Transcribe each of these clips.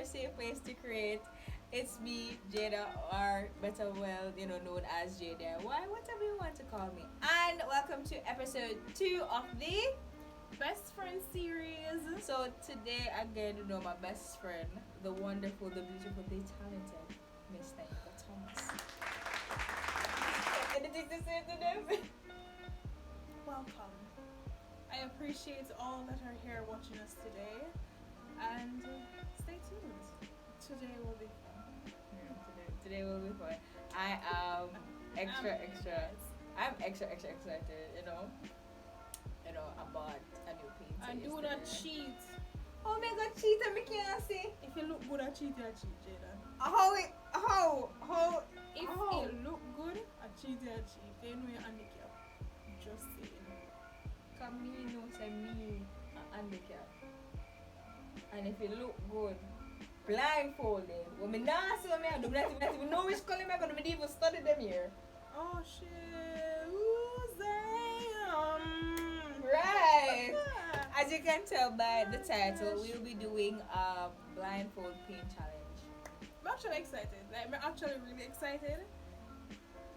your safe place to create. It's me, Jada, or better well, known as Jada. Whatever you want to call me. And welcome to episode 2 of the Best Friend series. So today again, my best friend, the wonderful, the beautiful, the talented Miss Nyoka Thomas. Anything to say to them? Welcome. I appreciate all that are here watching us today, and stay tuned. Today will be fun. Today will be fun. I am extra. I'm extra excited. About a new painting. And do not cheat. Oh my God, cheat! I can't see. If you look good at cheat, you cheat, Jada. How? If it look good at cheat, you cheat. Then we handicap. Just saying. Come me know say me a handicap. And if it look good, blindfolded. Well, me not see what me do. Me not even know which color me gonna be even study them here. Oh shit! Who's that? Right. As you can tell by the title, we'll be doing a blindfold paint challenge. I'm actually excited. I'm actually really excited.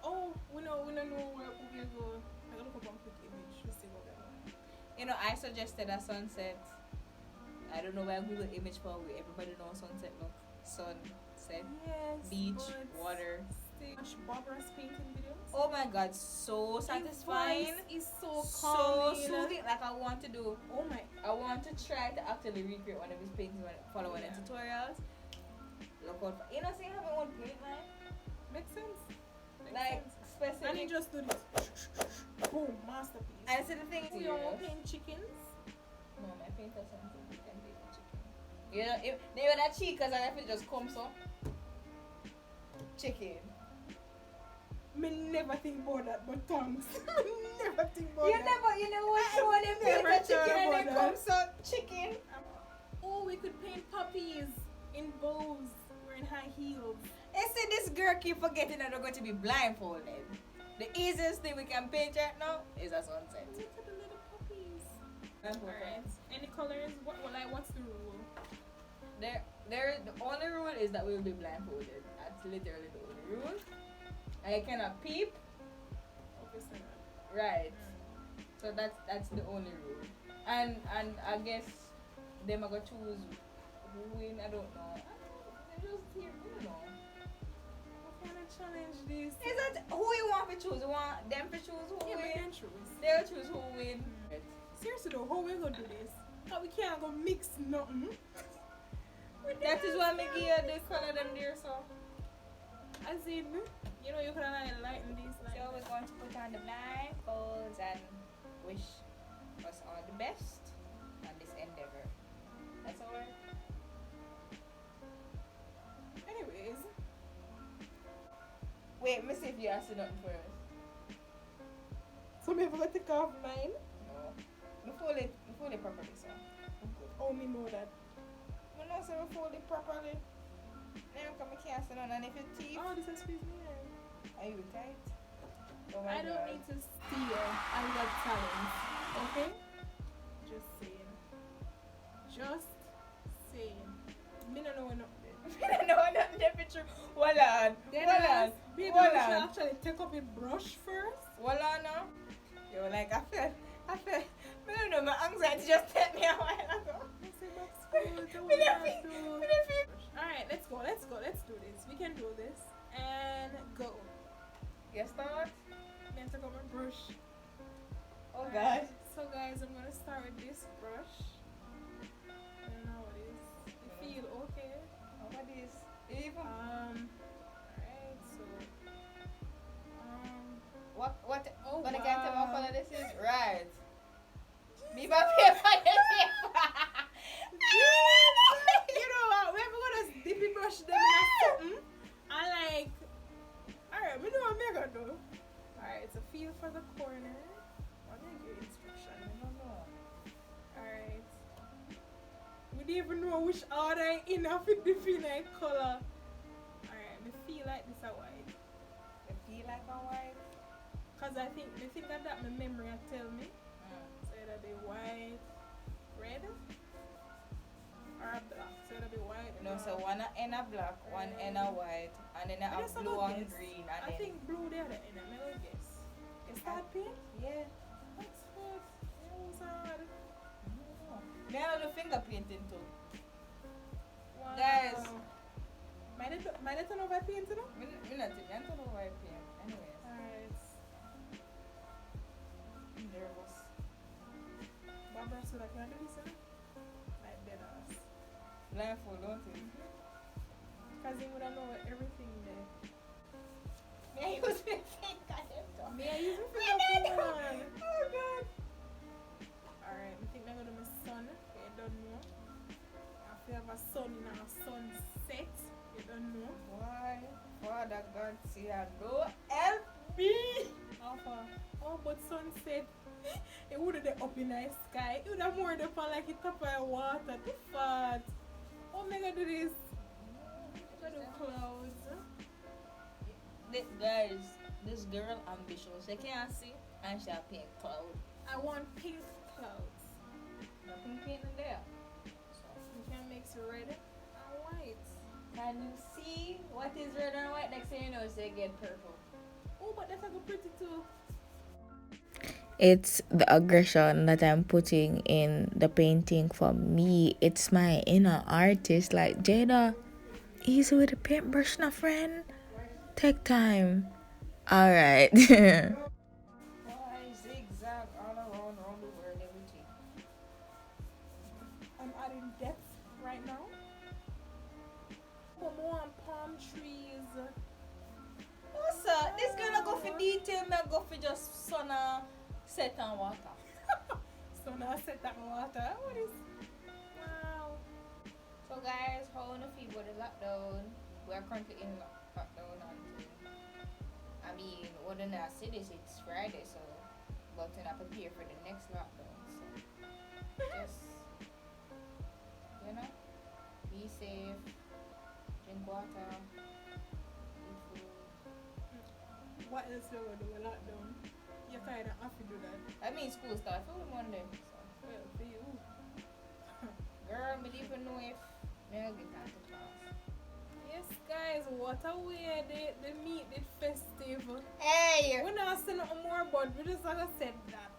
Oh, we don't know where we're gonna go. I'm gonna look up one quick image to see what we're going. I suggested a sunset. I don't know where Google image for we. Everybody knows sunset look. Sunset, yes, beach, water. Watch Barbara's painting videos. Oh my God, so satisfying. It's so So calming. soothing. Like I want to to try to actually recreate one of his paintings when follow one of the tutorials. Look out for see having one paint line. Makes sense. Specific. And he just do this. Boom, masterpiece. And see the thing is, you don't paint chickens. no, my painter something you can paint a chicken. If that chicken, and if it just comes up, chicken. Me never think about that, but thanks. Never think about that. You never show them paint a chicken and then comes up chicken. Oh, we could paint puppies in bows. We're in high heels. You see, this girl keep forgetting that we're going to be blindfolded. The easiest thing we can paint right now is a sunset. Look at the little puppies. Alright. Any colors? What's the rule? The only rule is that we will be blindfolded. That's literally the only rule. I cannot peep. Obviously not. Right. So that's the only rule. And I guess them are gonna choose who win. I don't know. They just here. I don't know. What kind of challenge this? Is that who you want to choose? You want them to choose who Yeah, we win? can choose. They'll choose who win. Seriously though, how we gonna do this? How we can't go mix nothing. That is why I give you the color them there, so. As in, you can lighten these lights. So we're going to put on the blindfolds and wish us all the best on this endeavor. That's all right. Anyways. Wait, let me see if you asked nothing first. So maybe I take off mine? No. Me fold it properly, so. Oh, me know that. Me know, so me fold it properly. Then come and can't say nothing. And if your teeth. Oh, this is squeeze me in. Are you tight? Oh I don't need to steal. I got talent. Okay? Just saying. Me don't know when up there. No, not temperature. Hold on. Then Hold on. Baby, Hold we should on. actually take up a brush first. Hold on now. Yo, like I feel. I don't know, my anxiety just hit me a while ago. I said that's good. Alright, let's go. Let's do this. We can do this. And go. You start? I'm going to take out my brush. Oh God. So guys, I'm going to start with this brush. I don't know what it is. You feel okay? Oh, what is? Even? Alright, so What? Oh, When I can't tell what color this is? Right. Me my paper. You know what? We're gonna dip the brush them in something. Alright, we know what I'm gonna do. Alright, so feel for the corner. What did I give instruction? I don't know. Alright. We don't even know which order in of it different color. Alright, we feel like this a white. You feel like a white? Cause I think that my memory will tell me. So either the white, red, or a black. So it'll be white. No, so one end a black, one end a white, and then I have just a blue good and guess. green, and I then think blue there the end. I'm gonna guess. Is that pink? yeah. That's good. It was hard. Me I do finger painting too. Wow. Guys. Might I turn over painting now? Me not think I don't know why I paint. Anyways, Alright. I'm nervous. Barbara, so that can I do this, huh? Like dead ass. Blindfold, don't you? Because he would have known everything there. Me I use my finger. May I use my finger for one? Oh God. Alright, I think I'm going to do my son. You don't know. If you have a son in a sunset, you don't know. Why? Father God, see I go help me. Oh, but sunset, it would have up in the sky. It would have more up on like it top of the water. Too fat. Oh, my God, do this. I'm going to do clouds. Guys, this girl ambitious. You can't see, and she a pink cloud. I want pink clouds. Nothing pink in there. You can mix red and white. Can you see what is red and white? Next thing you know, they get purple. Oh, but that's like a pretty too. It's the aggression that I'm putting in the painting for me. It's my inner artist. Like, Jada, easy with the paintbrush, now, friend. Take time. Alright. Why zigzag all around the world everything? I'm adding depth right now. Put more on palm trees. What's up? This gonna go for detail, me go for just sun set and water. So now set that water. What is? Wow. So guys, how wanna feel with the lockdown? We are currently in lockdown until I mean, what in our cities it's Friday, so but to not prepare for the next lockdown. So just you know, be safe, drink water, eat food. What else do we do with lockdown? You kind of have to do that. I mean, school starts on Monday. So. Well, for you. Girl, me don't even know if I'll get time to class. Yes, guys, what a way the meet did festive. Hey! We're not saying nothing more, but we just like I said that.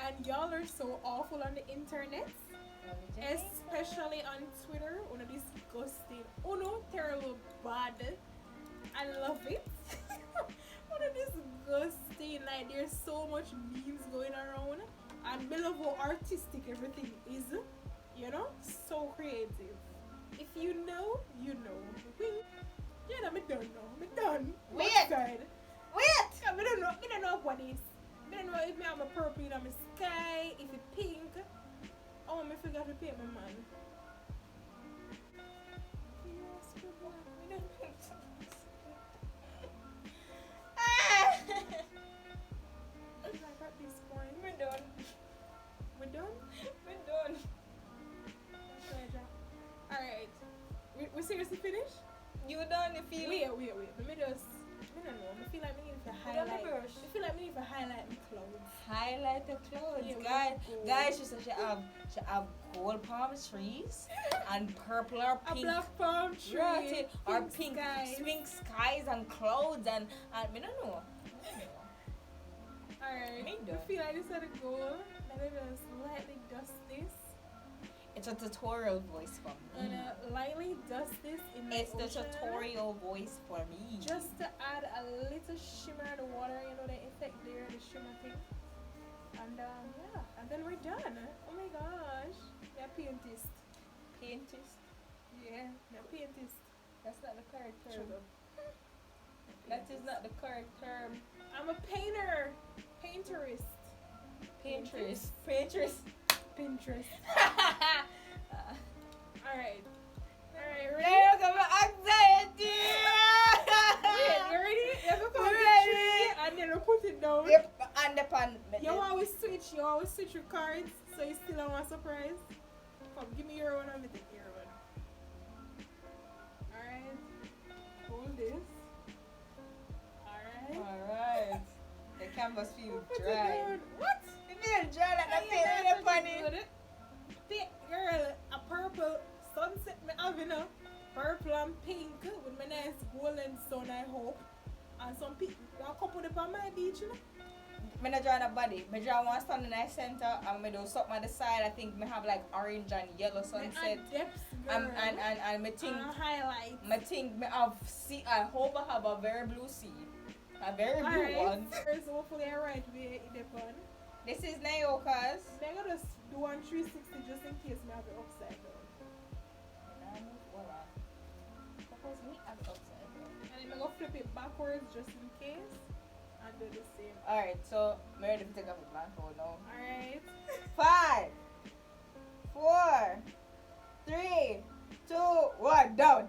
And y'all are so awful on the internet, especially on Twitter. Uno disgusting. Uno terrible bad. I love it. Uno disgusting. Like there's so much memes going around, and we love how artistic everything is. You know, so creative. If you know, you know. Yeah, no, me don't know. Me done. Wait. Outside. Wait! Yeah, me don't know what it is. Me don't know if me have a purple in my sky, if it pink. Oh, me forgot to paint my man. Yes, good one. Me don't know. Like at this point. We're done. We're done? We're done. Alright. We seriously finished? You done the feel? Wait. Let me just. I don't know. I feel like we need to Put on the highlight. brush. I feel like we need to highlight the clothes. Highlight the clothes, Yeah, we guys. have gold. Guys, she said she have gold palm trees and purple or A pink. black palm tree. Right, or pink skies. pink skies and clouds and me don't know. Alright. Me I done. feel like this is a goal. Let me just lightly dust this. It's a tutorial voice for And me. lightly dust this in the It's the ocean. tutorial voice for me. Just to add a little shimmer in the water, you know, the effect there, the shimmer thing. And yeah, and then we're done. Oh my gosh. Yeah, paintist. Paintist. Yeah, yeah, paintist. That's not the correct term. Shut up. That is not the correct term. I'm a painter. Painterist. Pinterest. Pinterest. Pinterest. Alright. Alright, ready? There you go, my anxiety. Wait, you ready? You have to count the Ready. tree and then you put it down. Yep, and the pan. You always switch your cards so you still have a surprise. Come, give me your one and let me take your one. Alright. Hold this. Alright. Alright. The canvas feels Put it dry. down. What? It feels dry like the paint in the pan. Paint. girl, a purple sunset me have, you know. Purple and pink with my nice golden sun, I hope. And some people, a couple up on my beach, you know. I not draw a body. I draw one stand in the center and I do something on the side. I think I have like orange and yellow sunset. And depths, girl. And I think highlights. I think I have sea. I hope I have a very blue sea. A very blue Alright. one. So hopefully I right way in the pun. This is Nyoka's. I'm gonna just do one 360 just in case I have it upside down. Suppose me have it upside down. And I'm gonna flip it backwards just in case. And do the same. Alright, so I'm ready to take off the blindfold now. Alright. 5, 4, 3, 2, 1, down.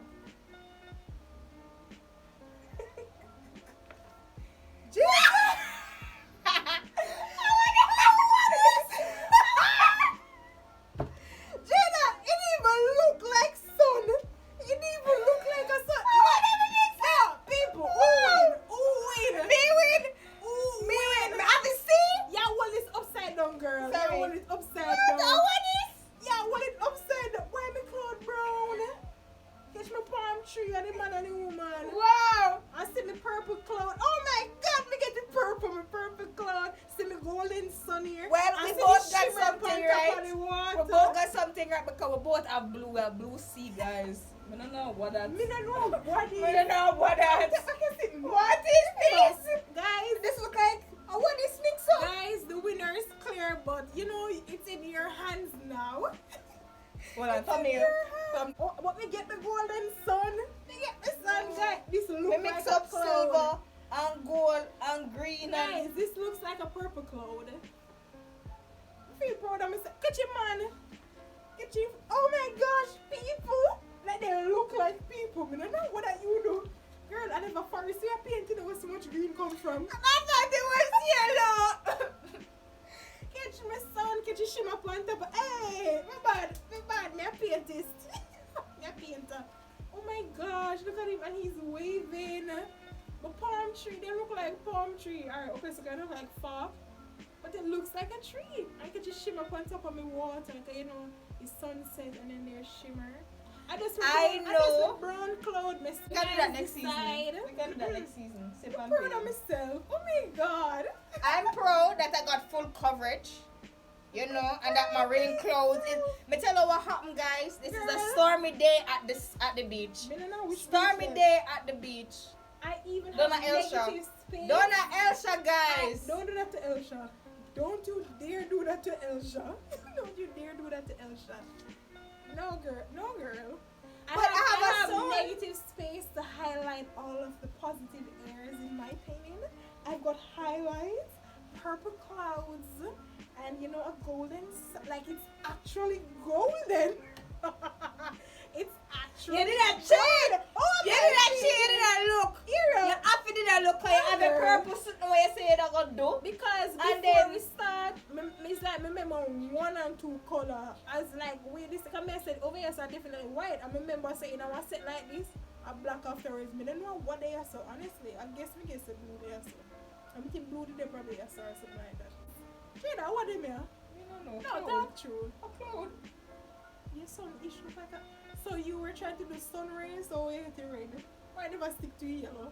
Jenna, it even look like sun. It even look like a sun. Now, people, Ooh, me win. Me have you seen? yeah, well, it's upside down, girl. Sorry. Yeah, well, it's upside That down. one is. Yeah, well, it's upside down. Why me cloud brown? Catch my palm tree and the man and the woman. Wow. I see me purple cloud. Oh my God, me get the purple cloud. See me golden sun here. Well, I we see both the got shimmer something on top right. of the We water. both got something right because we both have blue sea, guys. I don't know what that. Me don't know what I is. don't know what that. I can see. What is this? Guys, This look like what is mix up? guys, the winner is clear, but you know it's in your hands now. Well, I come here. Come. Oh, but me get the golden sun. Me get the sun, guys. This We looks mix like a up cloud. silver and gold and green Guys, and. this looks like a purple cloud. I feel proud of myself. Catch you, man. Catch you. Oh my gosh, people. Like they look like people. I don't know what that you do. Girl, I never first see a painting where so much green come from. I thought it was yellow. Catch my son, catch your shimmer up on top. Hey, my bad, me a paintist. Me a painter. Oh my gosh, look at him and he's waving. The palm tree, they look like palm tree. Alright, okay, so they look like fog. But it looks like a tree. I could just shimmer up on top of my water. Cause you know, it's sunset and then there's shimmer. I just know. brown cloud. We can do that next season. We can do that next season. Sip I'm and proud of paint. myself. Oh my god. I'm proud that I got full coverage. You know, and that my rain clothes is. Me tell you what happened, guys. This is a stormy day at the beach. Me don't know which Stormy beach day at the beach. I even Donna have Elsha. negative space. Donna Elsha, guys. Don't do that to Elsha. Don't you dare do that to Elsha. Don't you dare do that to Elsha. No girl, no girl. But I have a son. negative space to highlight all of the positive areas in my painting. I've got highlights, purple clouds, and you know a golden, like it's actually golden. It's actually. You did that shade. Oh, You did that shade in that look. Hero. You have to do that look because you have a purple suit the way you say you're gonna do. Because And before then- we start, it's like me remember 1 and 2 color. As like wait, this come I said over here so definitely white. I remember saying I want set like this, a black afterwards. Me don't know what they are so honestly. I guess me guess the blue they are so. I'm thinking blue they probably are so or something like that. Jada, what they mean? No, No, that's true. A cloud. Your sun issue like that. So you were trying to do sun rays or wait to red? Why never stick to yellow?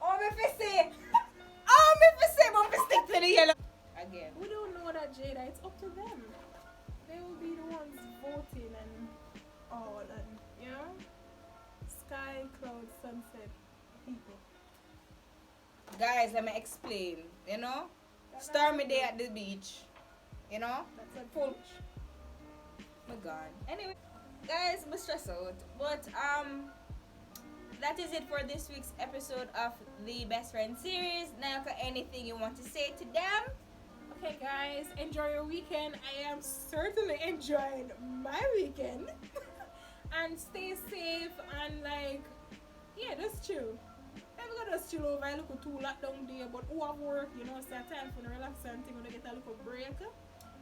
Oh, me fi say. Oh, me fi say, but me stick to the yellow. Again. We don't know that, Jada. It's up to them. They will be the ones voting and all and you know, sky, cloud, sunset, people. Guys, let me explain. You know, stormy day at the beach. You know, That's a full. coach. My God. Anyway, guys, I'm stressed out. But that is it for this week's episode of the Best Friend series. Nyoka, anything you want to say to them? Okay, guys, enjoy your weekend. I am certainly enjoying my weekend. And stay safe and like, yeah, just chill. I'm gonna just chill over a little too lockdown day, but who have work, you know, it's a time for the relax and thing, gonna get a little break.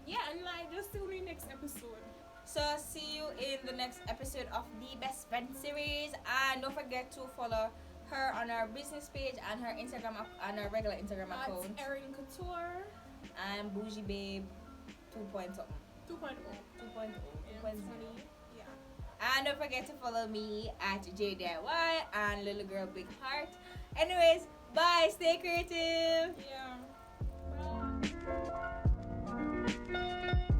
Yeah, and like, just tune in next episode. So, see you in the next episode of the Best Friend series. And don't forget to follow her on our business page and her Instagram and her regular Instagram account. Erin Couture. And Bougie Babe 2 point something. 2.0. 2.0. Yeah, 2.0. funny. Yeah. And don't forget to follow me at JDIY and Little Girl Big Heart. Anyways, bye. Stay creative. Yeah. Bye.